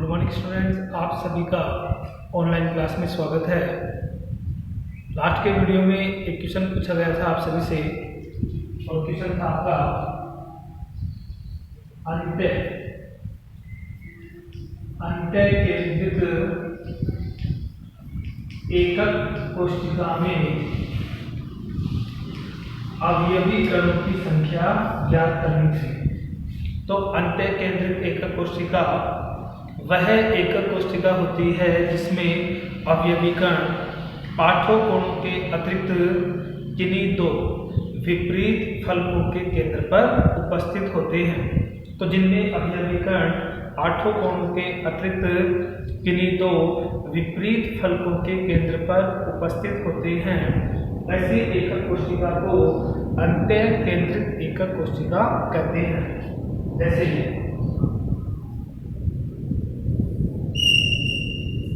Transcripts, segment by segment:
Good morning students, आप सभी का ऑनलाइन क्लास में स्वागत है। लास्ट के वीडियो में एक क्वेश्चन पूछा गया था आप सभी से, और क्वेश्चन था आपका अंत्य केंद्रित एकक कोशिका में अवयवी कणों की संख्या ज्ञात करनी थी। तो अंत्य केंद्रित एकक कोशिका वह एकक कोशिका होती है जिसमें अवयवी कण पाठ्य कोणों के अतिरिक्त किन्हीं दो विपरीत फलकों के केंद्र पर उपस्थित होते हैं। तो जिनमें अवयवी कण पाठ्य कोणों के अतिरिक्त किन्हीं दो विपरीत फलकों के केंद्र पर उपस्थित होते हैं, ऐसी एकक कोशिका को अंत्य केंद्रित एकक कोशिका कहते हैं। जैसे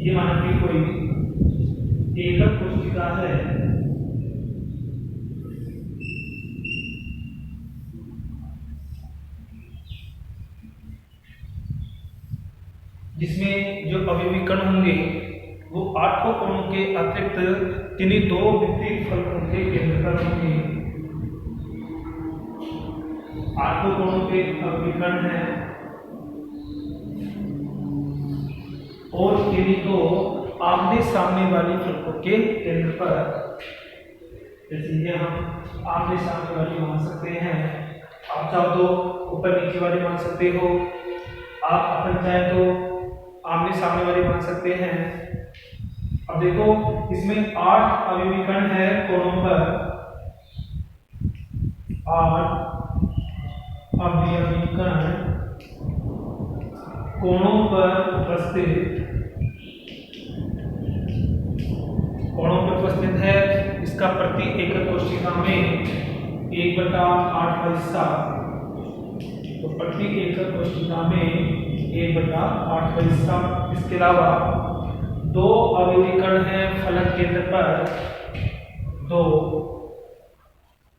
ये मान ली कोई एकक कोशिका है जिसमें जो अवयवी कण होंगे वो आठों कोणों के अतिरिक्त किन्हीं दो विपरीत फलकों के केंद्र पर होंगे। आठों कोणों के अवयवी कण हैं और किन्हीं दो आमने सामने वाली फलकों के केंद्र पर। जैसे ये हम आमने सामने वाली मान सकते हैं, आप चाहो तो ऊपर नीचे वाली मान सकते हो, आप अपन चाहे तो आमने सामने वाली मान सकते हैं। अब देखो इसमें 8 अवयवी कण है कोणों पर, 8 अवयवी कण कोणों पर उपस्थित है। इसका प्रति एकक कोशिका में 1/8 का हिस्सा, तो प्रति एकक कोशिका में 1/8 का हिस्सा। इसके अलावा दो अवयवी कण हैं फलक केंद्र पर, दो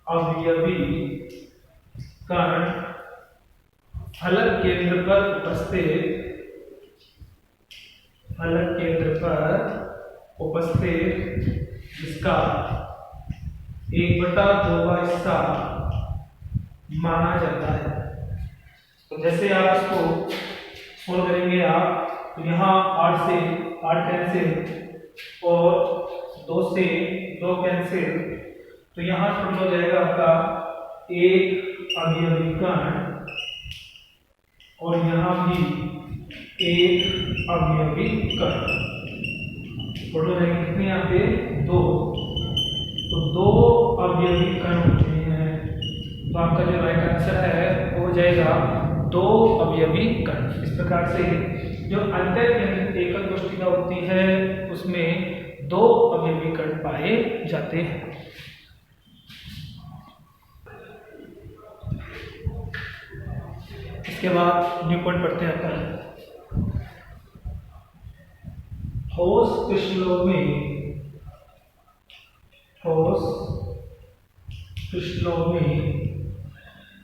अवयवी कण फलक केंद्र पर उपस्थित, जिसका 1/2 का हिस्सा माना जाता है। तो जैसे आप इसको सोल्व करेंगे आप, तो यहाँ 8 से 8 कैंसिल और 2 से 2 कैंसिल, तो यहाँ टोटल हो जाएगा आपका 1 अवयवी कण और यहाँ भी 1 अवयवी कण। टोटल रहेंगे कितने यहाँ पे 2, तो 2 अवयवी कण होते हैं। तो आपका जो राइट आंसर है वो हो जाएगा 2 अवयवी कण। इस प्रकार से जो अंत्य केंद्रित एकक कोशिका होती है उसमें 2 अवयवी कण पाए जाते हैं। इसके बाद न्यू पॉइंट पढ़ते हैं अपन। ठोस क्रिस्टलों में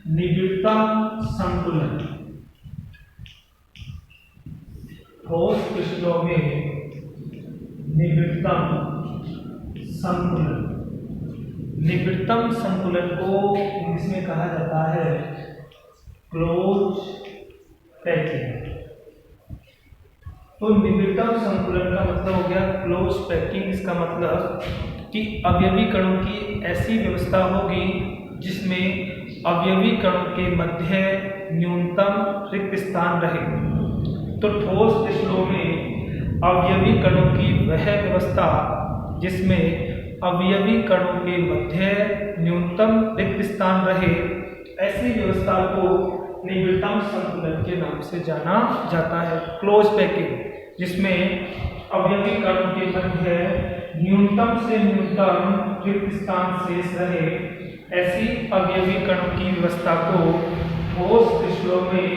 निबिड़तम संतुलन, ठोस क्रिस्टलों में निबिड़तम संतुलन को इंग्लिश में कहा जाता है क्लोज पैकिंग। तो निबिड़तम संतुलन का मतलब हो गया क्लोज पैकिंग। इसका मतलब कि अवयवी कणों की ऐसी व्यवस्था होगी जिसमें अवयवी कणों के मध्य न्यूनतम रिक्त स्थान रहे। तो ठोस क्रिस्टलों में अवयवी कणों की वह व्यवस्था जिसमें अवयवी कणों के मध्य न्यूनतम रिक्त स्थान रहे, ऐसी व्यवस्था को निबिड़तम संतुलन के नाम से जाना जाता है। क्लोज पैकिंग, जिसमें अवयवी कणों के मध्य न्यूनतम से न्यूनतम रिक्त स्थान शेष रहे, ऐसी अवयवी कणों की व्यवस्था को ठोस क्रिस्टलों में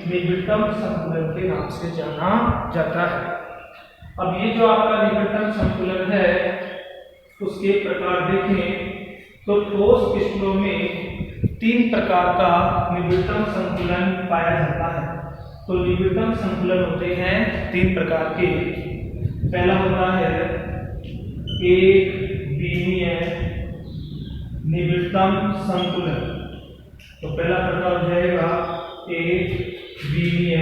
निबिड़तम संतुलन के नाम से जाना जाता है। अब ये जो आपका निबिड़तम संतुलन है उसके प्रकार देखें तो ठोस क्रिस्टलों में 3 प्रकार का निबिड़तम संतुलन पाया जाता है। तो निबिड़तम संकुलन होते हैं 3 प्रकार के। पहला होता है एक विमीय निबिड़तम संकुलन। तो पहला प्रकार हो जाएगा एक विमीय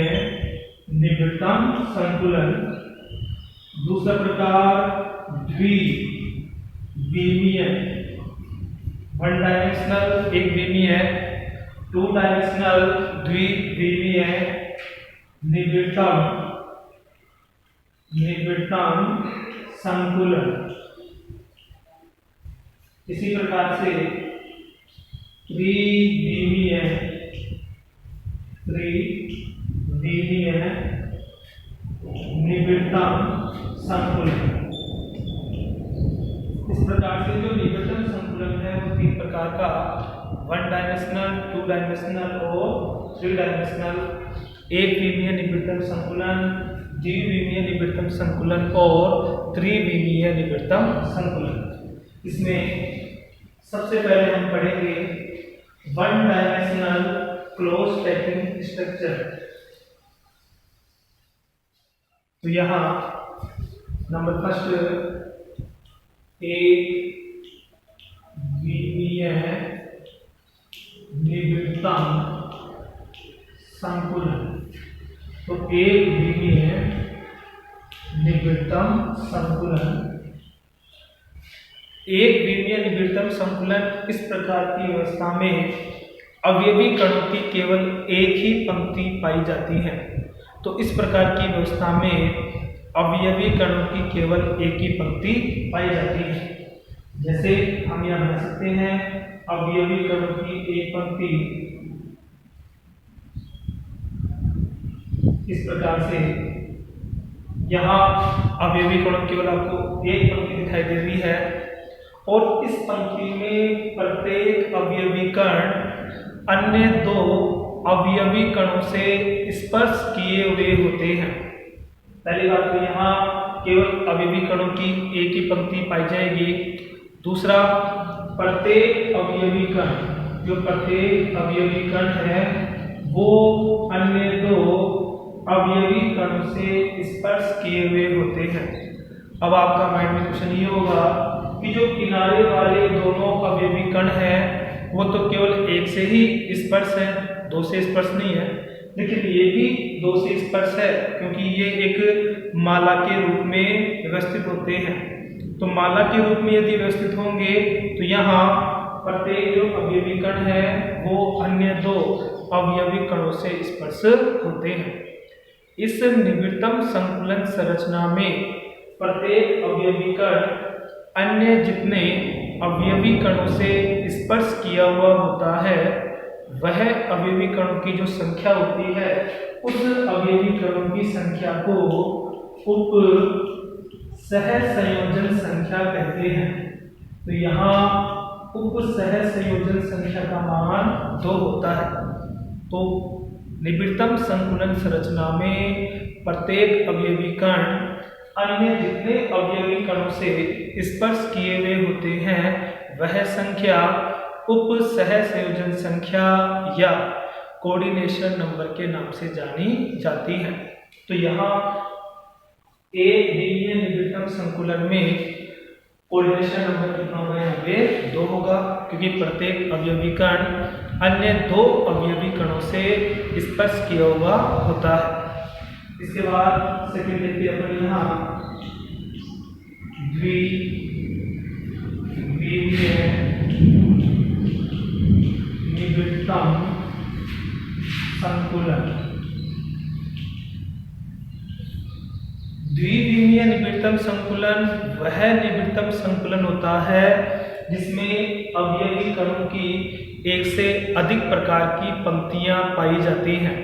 निबिड़तम संकुलन। दूसरा प्रकार द्विविमीय, 1 डायमेंशनल एक विमीय, 2 डायमेंशनल द्विविमीय निबिड़तम संकुलन। इसी प्रकार से त्रिविमीय निबिड़तम संकुलन। इस प्रकार से जो निबिड़तम संकुलन है वो 3 प्रकार का, 1 डायमेंशनल, 2 डायमेंशनल और 3 डायमेंशनल। एक विमीय निबिड़तम संकुलन, द्विविमीय निबिड़तम संकुलन और त्रिविमीय निबिड़तम संकुलन। इसमें सबसे पहले हम पढ़ेंगे 1 डायमेंशनल क्लोज पैकिंग स्ट्रक्चर। तो यहाँ नंबर फर्स्ट एक विमीय निबिड़तम संकुलन। तो एक विमीय निबिड़तम संकुलन, एक विमीय निबिड़तम संकुलन इस प्रकार की व्यवस्था में अवयवी कणों की केवल एक ही पंक्ति पाई जाती है। तो इस प्रकार की व्यवस्था में अवयवी कणों की केवल एक ही पंक्ति पाई जाती है। जैसे हम यहाँ बना सकते हैं अवयवी कणों की एक पंक्ति इस प्रकार से। यहाँ अवयवी कणों केवल आपको एक पंक्ति दिखाई दे रही है और इस पंक्ति में प्रत्येक अवयवी कण अन्य 2 अवयवी कणों से स्पर्श किए हुए होते हैं। पहली बात तो यहाँ केवल अवयवी कणों की एक ही पंक्ति पाई जाएगी। दूसरा, प्रत्येक अवयवी कण, जो प्रत्येक अवयवी कण है वो अन्य 2 अवयवी कणों से स्पर्श किए हुए होते हैं। अब आपका माइंड में क्वेश्चन ये होगा कि जो किनारे वाले दोनों अवयवी कण हैं वो तो केवल एक से ही स्पर्श है, 2 से स्पर्श नहीं है। लेकिन ये भी 2 से स्पर्श है क्योंकि ये एक माला के रूप में व्यवस्थित होते हैं। तो माला के रूप में यदि व्यवस्थित होंगे तो यहाँ प्रत्येक जो अवयवी कण है वो अन्य 2 अवयवी कणों से स्पर्श होते हैं। इस निबिड़तम संकुलन संरचना में प्रत्येक अवयवी कण अन्य जितने अवयवी कणों से स्पर्श किया हुआ होता है वह अवयवी कणों की जो संख्या होती है उस अवयवी कणों की संख्या को उप सहसंयोजन संख्या कहते हैं। तो यहाँ उप सहसंयोजन संख्या का मान 2 होता है। तो निबिड़तम संकुलन संरचना में प्रत्येक अवयवी कण अन्य जितने अवयवी कणों से स्पर्श किए हुए होते हैं वह संख्या उप सहसंयोजन संख्या या कोऑर्डिनेशन नंबर के नाम से जानी जाती है। तो यहाँ एक विमीय निबिड़तम संकुलन में कोऑर्डिनेशन नंबर कितना होगा? यहाँ पे 2 होगा क्योंकि प्रत्येक अवयवी कण अन्य 2 अवयवी कणों से स्पर्श किया हुआ होता है। इसके बाद सेकंड देखते हैं अपन यहाँ द्विविमीय निबिड़तम संकुलन। द्विविमीय निबिड़तम संकुलन वह निबिड़तम संकुलन होता है जिसमें अवयवी कणों की एक से अधिक प्रकार की पंक्तियां पाई जाती हैं।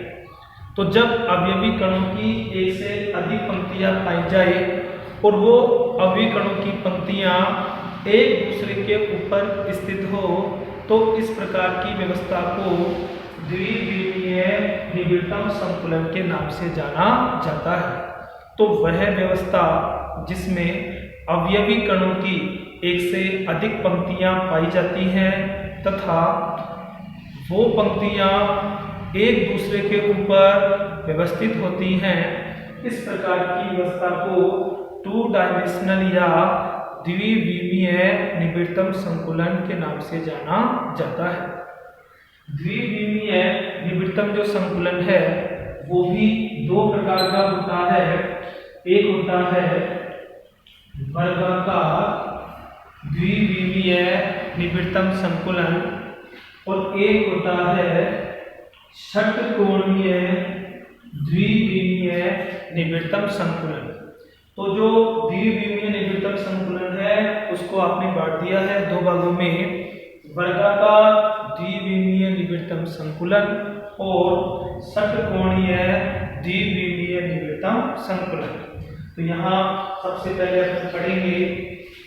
तो जब अवयवी कणों की एक से अधिक पंक्तियां पाई जाए और वो अवयवी कणों की पंक्तियां एक दूसरे के ऊपर स्थित हो तो इस प्रकार की व्यवस्था को द्विविमीय निबिड़तम संकुलन के नाम से जाना जाता है। तो वह व्यवस्था जिसमें अवयवी कणों की एक से अधिक पंक्तियां पाई जाती हैं तथा वो पंक्तियां एक दूसरे के ऊपर व्यवस्थित होती हैं। इस प्रकार की व्यवस्था को टू डायमेंशनल या द्विविमीय निबिड़तम संकुलन के नाम से जाना जाता है। द्विविमीय निबिड़तम जो संकुलन है वो भी दो प्रकार का होता है। एक होता है वर्गाकार द्विविमीय निबिड़तम संकुलन और एक होता है षटकोणीय द्विविमीय निबिड़तम संकुलन। तो जो द्विविमीय निबिड़तम संकुलन है उसको आपने बांट दिया है दो भागों में, वर्गाकार द्विविमीय निबिड़तम संकुलन और षटकोणीय द्विविमीय निबिड़तम संकुलन। तो यहाँ सबसे पहले अपन पढ़ेंगे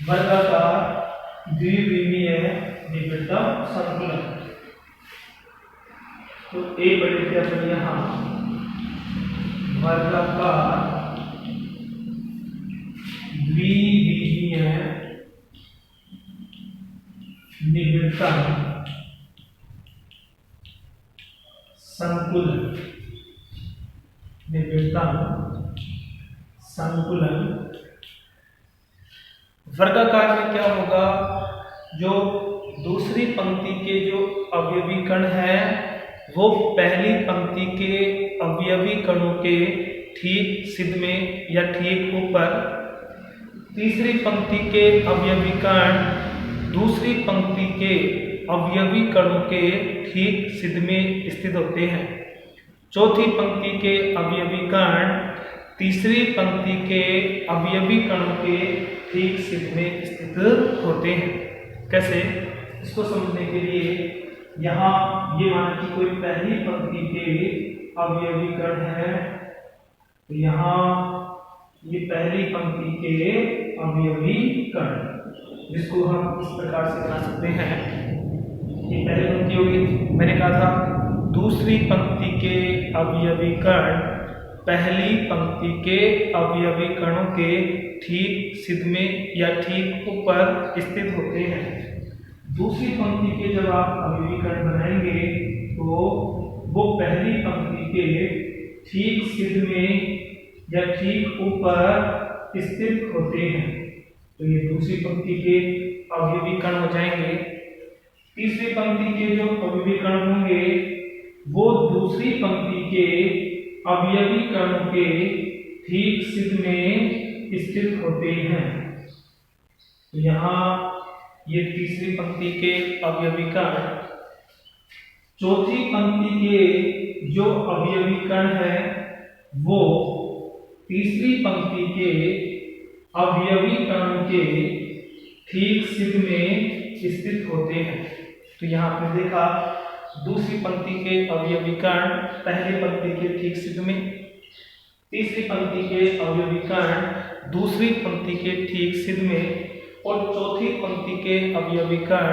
वर्गाकार द्विविमीय निबिड़तम संकुलन। तो एक पढ़ लेते अपन यहाँ वर्गाकार द्विविमीय निबिड़तम संकुलन। निबिड़तम संकुलन वर्गाकार में क्या होगा, जो दूसरी पंक्ति के जो अवयवी कण है वो पहली पंक्ति के अवयवी कणों के ठीक सिद्ध में या ठीक ऊपर, तीसरी पंक्ति के अवयवी कण दूसरी पंक्ति के अवयवी कणों के ठीक सिद्ध में स्थित होते हैं। चौथी पंक्ति के अवयवी कण तीसरी पंक्ति के अवयवी कणों के ठीक सिद्ध में स्थित होते हैं। कैसे, इसको समझने के लिए यहाँ ये मान कि कोई पहली पंक्ति के अवयवी कण है, तो यहाँ ये पहली पंक्ति के अवयवी कण, जिसको हम इस प्रकार से बना सकते हैं। ये पहली पंक्ति होगी, मैंने कहा था दूसरी पंक्ति के अवयवी कण पहली पंक्ति के अवयवी कणों के ठीक सिद्ध में या ठीक ऊपर स्थित होते हैं। दूसरी पंक्ति के जब आप अवयवी कण बनाएंगे तो वो पहली पंक्ति के ठीक सिद्ध में या ठीक ऊपर स्थित होते हैं। तो ये दूसरी पंक्ति के अवयवी कण हो जाएंगे। तीसरी पंक्ति के जो अवयवी कण होंगे वो दूसरी पंक्ति के अवयवी कणों के ठीक सिद्ध में स्थित होते हैं। तो यहाँ ये तीसरी पंक्ति के अवयवी कण, चौथी पंक्ति के जो अवयवी कण है वो तीसरी पंक्ति के अवयवी कणों के ठीक सिद्ध में स्थित होते हैं। तो यहाँ आपने देखा दूसरी पंक्ति के अवयवी कण पहली पंक्ति के ठीक सिद्ध में, तीसरी पंक्ति के अवयवी कण दूसरी पंक्ति के ठीक सिद्ध में और चौथी पंक्ति के अवयवी कण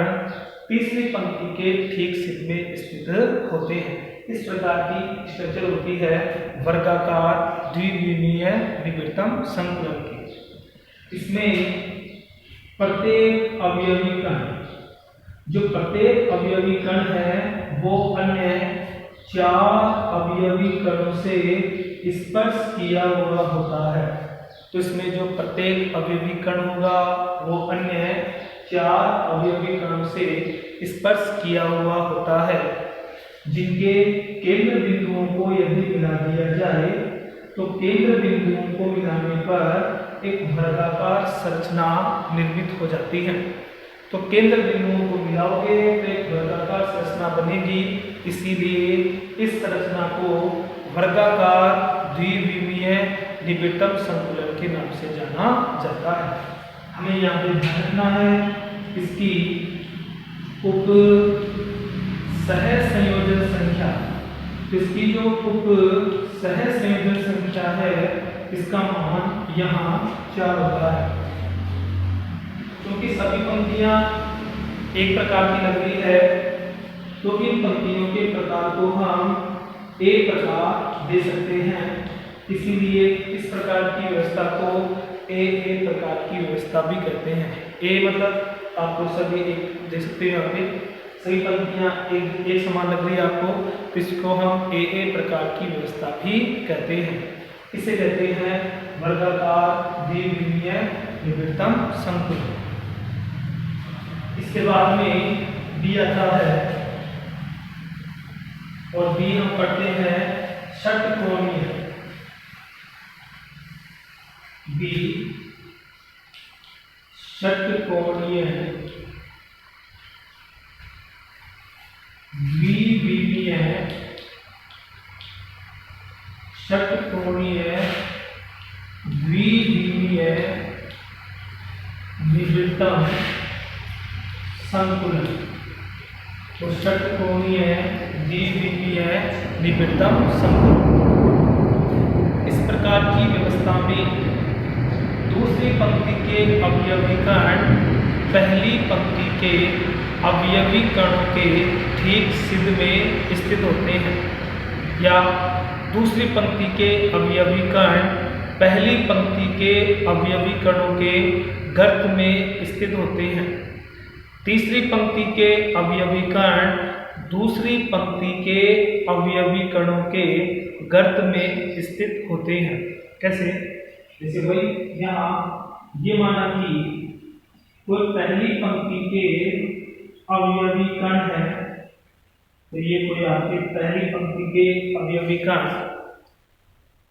तीसरी पंक्ति के ठीक सिद्ध में स्थित होते हैं। इस प्रकार की स्ट्रक्चर होती है वर्गाकार द्विविमीय निबिड़तम संकुलन की। इसमें प्रत्येक अवयवी कण, जो प्रत्येक अवयवी कण है वो अन्य 4 अवयवी कणों से स्पर्श किया हुआ होता है। तो इसमें जो प्रत्येक अवयवी कण होगा वो अन्य 4 अवयवी कणों से स्पर्श किया हुआ होता है, जिनके केंद्र बिंदुओं को यदि मिला दिया जाए तो केंद्र बिंदुओं को मिलाने पर एक वर्गाकार संरचना निर्मित हो जाती है। तो केंद्र बिंदुओं को मिलाओगे तो एक वर्गाकार संरचना बनेगी, इसीलिए इस संरचना को वर्गाकार द्विविमीय निबिड़तम संकुलन के नाम से जाना जाता है। हमें यहाँ पे ध्यान रखना है इसकी उप सहसंयोजन संख्या। इसकी जो उप सहसंयोजन संख्या है इसका मान यहाँ 4 होता है। क्योंकि सभी पंक्तियाँ एक प्रकार की लग रही है तो इन पंक्तियों के प्रकार को हम एक प्रकार दे सकते हैं, इसीलिए इस प्रकार की व्यवस्था को ए प्रकार की व्यवस्था भी कहते हैं। ए मतलब आपको सभी एक दे सकते हैं यहाँ पे सभी पंक्तियां एक समान लग रही है आपको, तो इसको हम ए प्रकार की व्यवस्था भी कहते हैं। इसे कहते हैं वर्गाकार द्विविमीय निबिड़तम संकुल। इसके बाद में बी आता है और बी हम पढ़ते हैं षटकोणीय। बी षटकोणीय द्विविमीय षटकोणीय द्विविमीय निबिड़तम संकुलन। तो षटकोणीय द्विविमीय निबिड़तम संकुलन। इस प्रकार की व्यवस्था में दूसरी पंक्ति के अवयवीकरण पहली पंक्ति के अवयवीकरणों के ठीक सिद्ध में स्थित होते हैं, या दूसरी पंक्ति के अवयवीकरण पहली पंक्ति के अवयवीकरणों के गर्त में स्थित होते हैं। तीसरी पंक्ति के अवयवीकरण दूसरी पंक्ति के अवयवीकरणों के गर्त में स्थित होते हैं। कैसे? जैसे भाई यहाँ ये माना कि कोई पहली पंक्ति के अवयवीकरण है, तो ये कोई आपकी पहली पंक्ति के अवयवीकरण,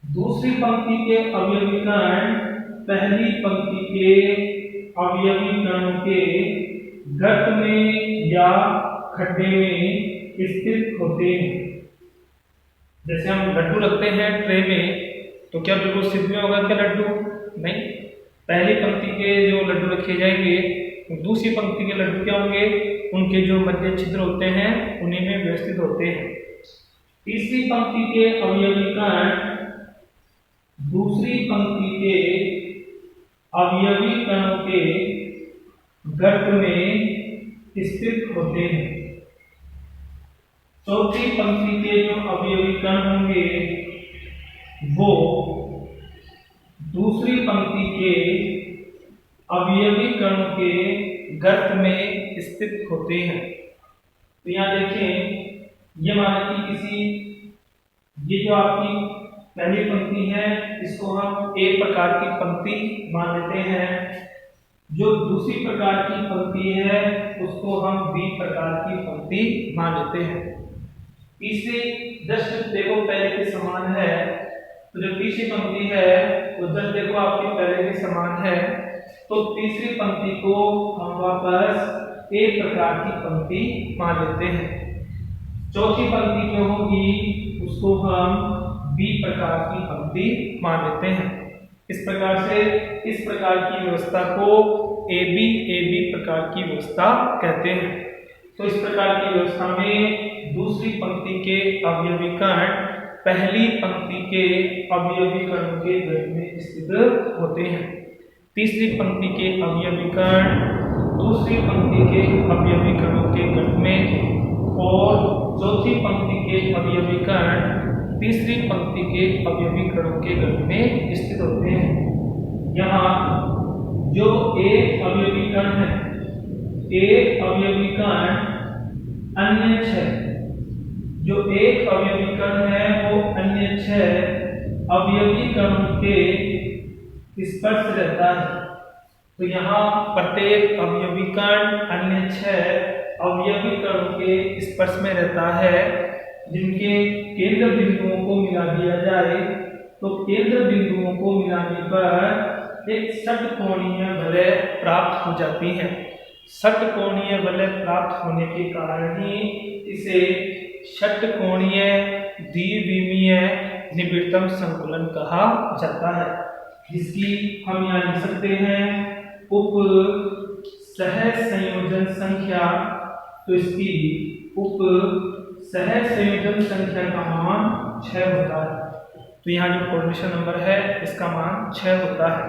दूसरी पंक्ति के अवयवीकरण पहली पंक्ति के अवयवीकरणों के गर्त में या खड्डे में स्थित होते हैं। जैसे हम लड्डू रखते हैं ट्रे में, तो क्या बिल्कुल सिद्ध में होगा क्या लड्डू? नहीं। पहली पंक्ति के जो लड्डू रखे जाएंगे, दूसरी पंक्ति के लड्डू क्या होंगे? उनके जो मध्य छिद्र होते हैं उन्हीं में व्यवस्थित होते हैं। तीसरी पंक्ति के अवयवीकरण दूसरी पंक्ति के अवयवीकरणों के गर्त में स्थित होते हैं। चौथी पंक्ति के जो अवयवीकरण होंगे वो दूसरी पंक्ति के अवयवीकरणों के गर्त में स्थित होते हैं। तो यहाँ देखें, ये माना कि ये जो आपकी पहली पंक्ति है इसको हम ए प्रकार की पंक्ति मान लेते हैं, जो दूसरी प्रकार की पंक्ति है उसको हम बी प्रकार की पंक्ति मान लेते हैं। तीसरी जस्ट देखो पहले के समान है, तो जो तीसरी पंक्ति है वो जस्ट देखो आपकी पहले के समान है, तो तीसरी पंक्ति को हम वापस ए प्रकार की पंक्ति मान लेते हैं। चौथी पंक्ति जो होगी उसको हम बी प्रकार की पंक्ति मान लेते हैं। इस प्रकार से इस प्रकार की व्यवस्था को ए बी प्रकार की व्यवस्था कहते हैं। तो इस प्रकार की व्यवस्था में दूसरी पंक्ति के अवयवीकरण पहली पंक्ति के अवयवीकरणों के गर्त में स्थित होते हैं। तीसरी पंक्ति के अवयवीकरण दूसरी पंक्ति के अवयवीकरणों के गर्त में, और चौथी पंक्ति के अवयवीकरण तीसरी पंक्ति के अवयवीकरणों के गर्त में स्थित होते हैं। यहाँ जो एक अवयवीकरण है, एक अवयवीकरण अन्य 6, जो एक अवयवीकरण है वो अन्य 6 अवयवीकरणों के स्पर्श रहता है। तो यहाँ प्रत्येक अवयवीकरण अन्य 6 अवयवीकरणों के स्पर्श में रहता है, जिनके केंद्र बिंदुओं को मिला दिया जाए तो केंद्र बिंदुओं को मिलाने पर एक षटकोणीय वलय प्राप्त हो जाती है। षटकोणीय वलय प्राप्त होने के कारण ही इसे षटकोणीय द्विविमीय निबिड़तम संकुलन कहा जाता है, जिसकी हम यहाँ लिख सकते हैं उप सहज संयोजन संख्या। तो इसकी उप सहज संयोजन संख्या का मान 6 होता है। तो यहाँ जो कोऑर्डिनेशन नंबर है इसका मान 6 होता है।